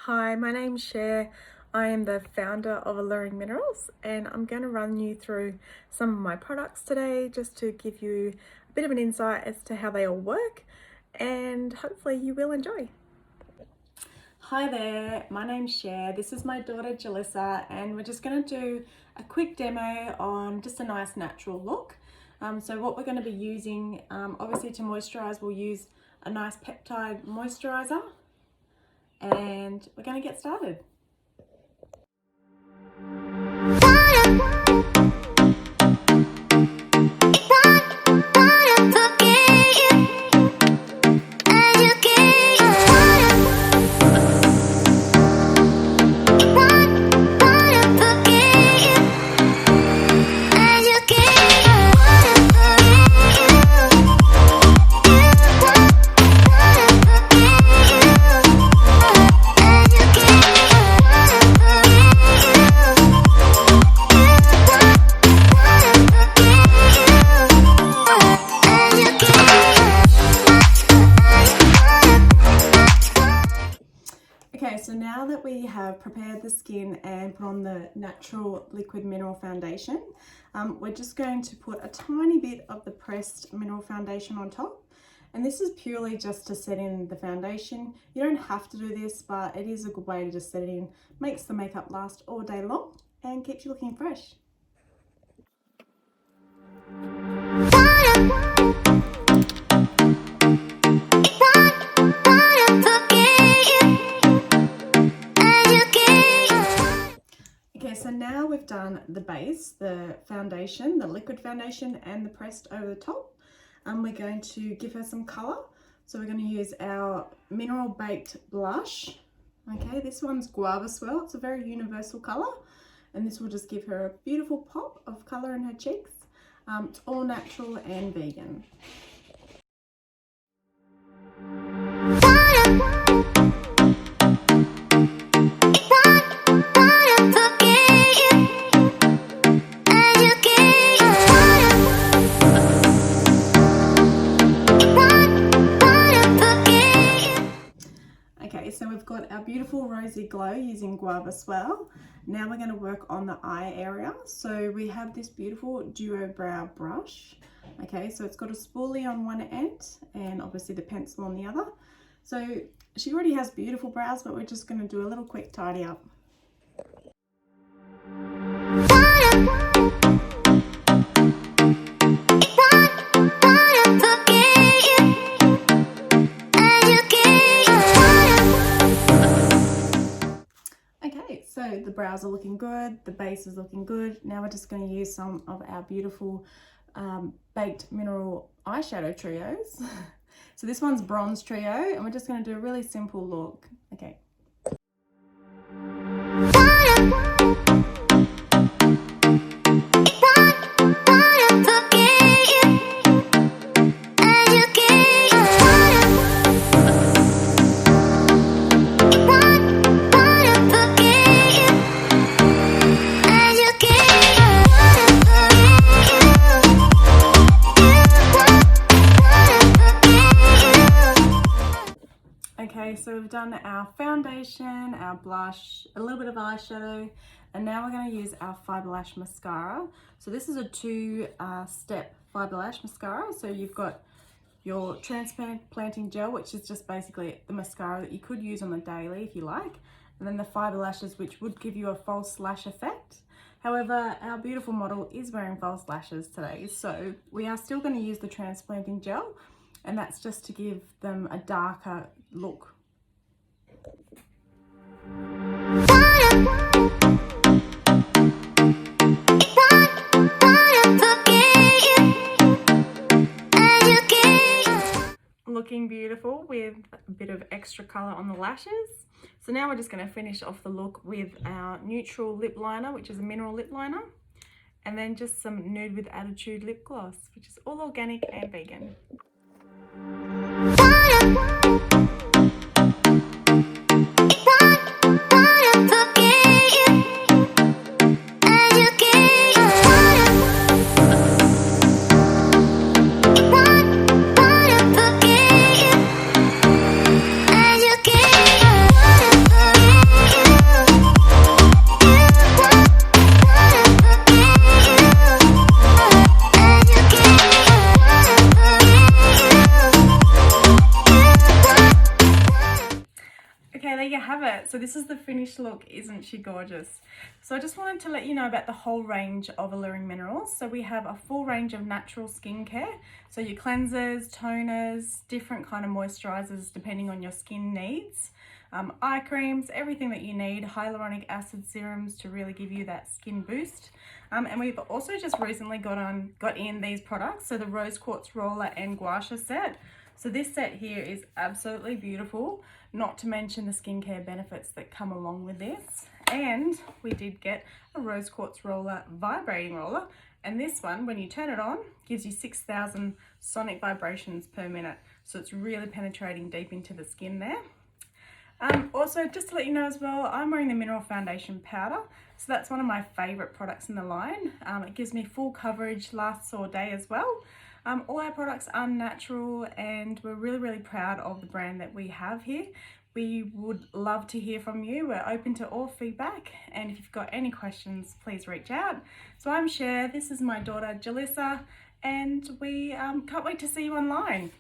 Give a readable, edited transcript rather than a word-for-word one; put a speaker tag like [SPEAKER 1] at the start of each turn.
[SPEAKER 1] Hi, my name's Cher. I am the founder of Alluring Minerals, and I'm going to run you through some of my products today just to give you a bit of an insight as to how they all work, and hopefully you will enjoy. Hi there, my name's Cher. This is my daughter Jalissa, and we're just going to do a quick demo on just a nice natural look. So what we're going to be using, obviously to moisturize, we'll use a nice peptide moisturizer. And we're going to get started. Okay, so now that we have prepared the skin and put on the natural liquid mineral foundation, we're just going to put a tiny bit of the pressed mineral foundation on top. And this is purely just to set in the foundation. You don't have to do this, but it is a good way to just set it in. Makes the makeup last all day long and keeps you looking fresh. So now we've done the base, the foundation, the liquid foundation and the pressed over the top. We're going to give her some colour. So we're going to use our mineral baked blush. Okay, this one's Guava Swirl. It's a very universal colour, and this will just give her a beautiful pop of colour in her cheeks. It's all natural and vegan. So we've got our beautiful rosy glow using Guava Swirl. Now we're going to work on the eye area. So we have this beautiful duo brow brush. Okay, so it's got a spoolie on one end and obviously the pencil on the other. So she already has beautiful brows, but we're just going to do a little quick tidy up. So the brows are looking good, the base is looking good. Now we're just going to use some of our beautiful baked mineral eyeshadow trios. So this one's Bronze Trio, and we're just going to do a really simple look. Okay. Okay, so we've done our foundation, our blush, a little bit of eyeshadow, and now we're going to use our fiber lash mascara. So this is a two-step fiber lash mascara. So you've got your transplanting gel, which is just basically the mascara that you could use on the daily if you like, and then the fiber lashes, which would give you a false lash effect. However, our beautiful model is wearing false lashes today, so we are still going to use the transplanting gel, and that's just to give them a darker look. Looking beautiful with a bit of extra colour on the lashes. So now we're just going to finish off the look with our neutral lip liner, which is a mineral lip liner, and then just some Nude with Attitude lip gloss, which is all organic and vegan. Okay, there you have it. So this is the finished look. Isn't she gorgeous? So I just wanted to let you know about the whole range of Alluring Minerals. So we have a full range of natural skincare. So your cleansers, toners, different kind of moisturizers depending on your skin needs. Eye creams, everything that you need, hyaluronic acid serums to really give you that skin boost. And we've also just recently got in these products. So the rose quartz roller and gua sha set. So this set here is absolutely beautiful, not to mention the skincare benefits that come along with this. And we did get a rose quartz roller, vibrating roller, and this one, when you turn it on, gives you 6,000 sonic vibrations per minute. So it's really penetrating deep into the skin there. Also, just to let you know as well, I'm wearing the Mineral Foundation Powder. So that's one of my favourite products in the line. It gives me full coverage, lasts all day as well. All our products are natural and we're really proud of the brand that we have here. We would love to hear from you. We're open to all feedback, and if you've got any questions, please reach out. So I'm Cher, this is my daughter Jalissa, and we can't wait to see you online.